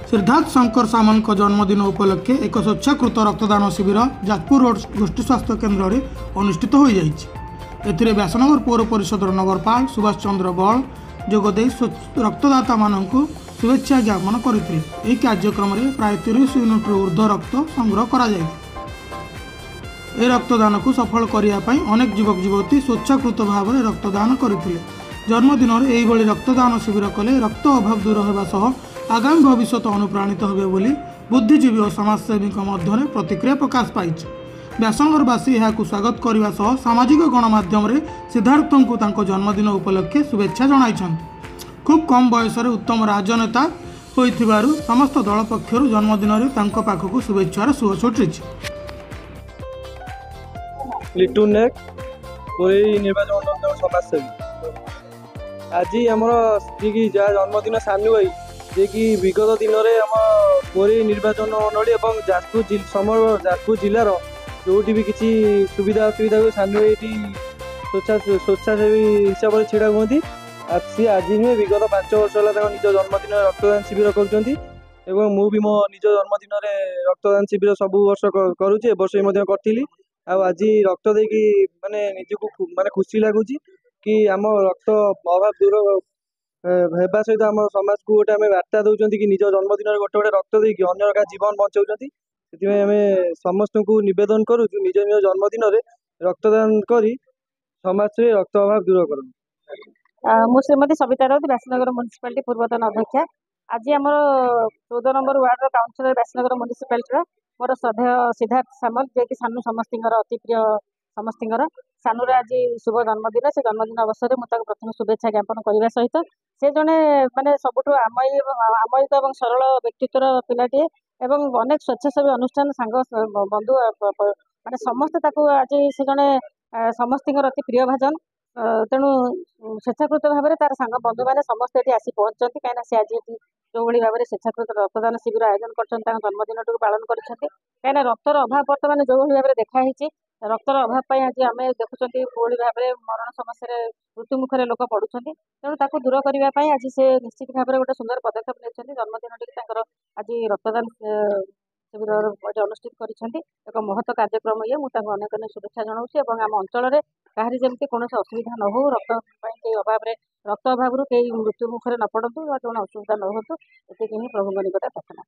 सिद्धार्थ शंकर सामल जन्मदिन उपलक्षे एक स्वेच्छाकृत रक्तदान शिविर जाजपुर रोड गोष्ठी स्वास्थ्य केन्द्र में अनुष्ठित हो जाए। व्यासनगर पौर परिषद नगरपाल सुभाष चंद्र बल जोगदे रक्तदाता मानक शुभेच्छा ज्ञापन करते। कार्यक्रम में प्राय 30 यूनिट ऊर्ध्व रक्त संग्रह करा जाए। रक्तदान को सफल करने अनेक युवक युवती स्वेच्छाकृत भाव में रक्तदान करते। जन्मदिन में यही रक्तदान शिविर कले रक्त अभाव दूर होगा आगामी भविष्य अनुप्राणित होबे बोली बुद्धिजीवी और समाजसेवी मध्य प्रतिक्रिया प्रकाश पाई। व्यासनगरवासी यह स्वागत करने सह सामाजिक गणमाध्यम सिद्धार्थ को जन्मदिन उपलक्षे शुभेच्छा जणाई। खूब कम बयस उत्तम राजनेता होइथिबारु समस्त दल पक्षर जन्मदिन में पाखक शुभेच्छार सुह छुटी। लिटू नायक निर्वाचन समाजसेवी आज आमर स्त्री जहाँ जन्मदिन सानू भाई जे कि विगत दिन में आम पुरी निर्वाचन मंडली और जाजपुर जिलार जो भी किसी सुविधा असुविधा हुए सानू भाई स्वेच्छासेवी हिसाब से छिड़ा हुई। सी आज नुहे विगत 5 वर्ष है निज जन्मदिन रक्तदान शिविर कर मु भी मो निज जन्मदिन रक्तदान शिविर सब वर्ष करुचे वर्ष करी। आज रक्त देकी माने निजको माने खुशी लगुच कि आम रक्त अभाव दूर होगा सहित आम समाज को गोटे वार्ता दौरान कि निज जन्मदिन गोटे गोटे रक्त देकी अन्य का जीवन बचाऊँच। से समस्त को निवेदन करुचु निज निज जन्मदिन में रक्तदान कर समाज से रक्त अभाव दूर कर। मु श्रीमती सविता राउत व्यासनगर म्युनिसिपालिटी पूर्वतन अध्यक्षा। आज आम 14 number ward councillor Vyasanagar municipality मोर श्रद्धेय सिद्धार्थ सामल जे कि सानू समस्तर अति प्रिय समस्तर सानूर आज शुभ जन्मदिन। से जन्मदिन अवसर में मुझे प्रथम शुभेच्छा ज्ञापन करने सहित से जड़े मानने सबुठ आमयिक और सरल व्यक्तित्वर पिलाटी एवं अनेक स्वेच्छासेवी अनुष्ठान सांग बंधु माने समस्ते आज से जड़े समस्त अति प्रिय भाजन। तेणु स्वेच्छाकृत भाव में तार सांग बंधु मैंने समस्ते ये आसी पहुँचती कहीं सी आज जो भाव में स्वेच्छाकृत रक्तदान शिविर आयोजन कर जन्मदिन टी पालन कहीं रक्तर अभाव बर्तमान जो भाव में देखाई रक्तर अभाव आज आम देखुं कोड़ी भाव में मरण समस्या मृत्यु मुखर लोक पड़ुं। तेणु दूर करने आज से निश्चित भाव में गोटे सुंदर पदक्षेप नहीं जन्मदिन टी आज रक्तदान शिविर अनुष्ठित कर एक महत्व कार्यक्रम ये मुझे अनेक अनेक शुभेच्छा जनाऊँ। आम अंचल कहारी जमी कौन असुविधा न हो रक्त अभाव रक्त अभाव कई मृत्यु मुखर न पड़तु कौन असुविधा न हो ये प्रभु निकट प्रार्थना।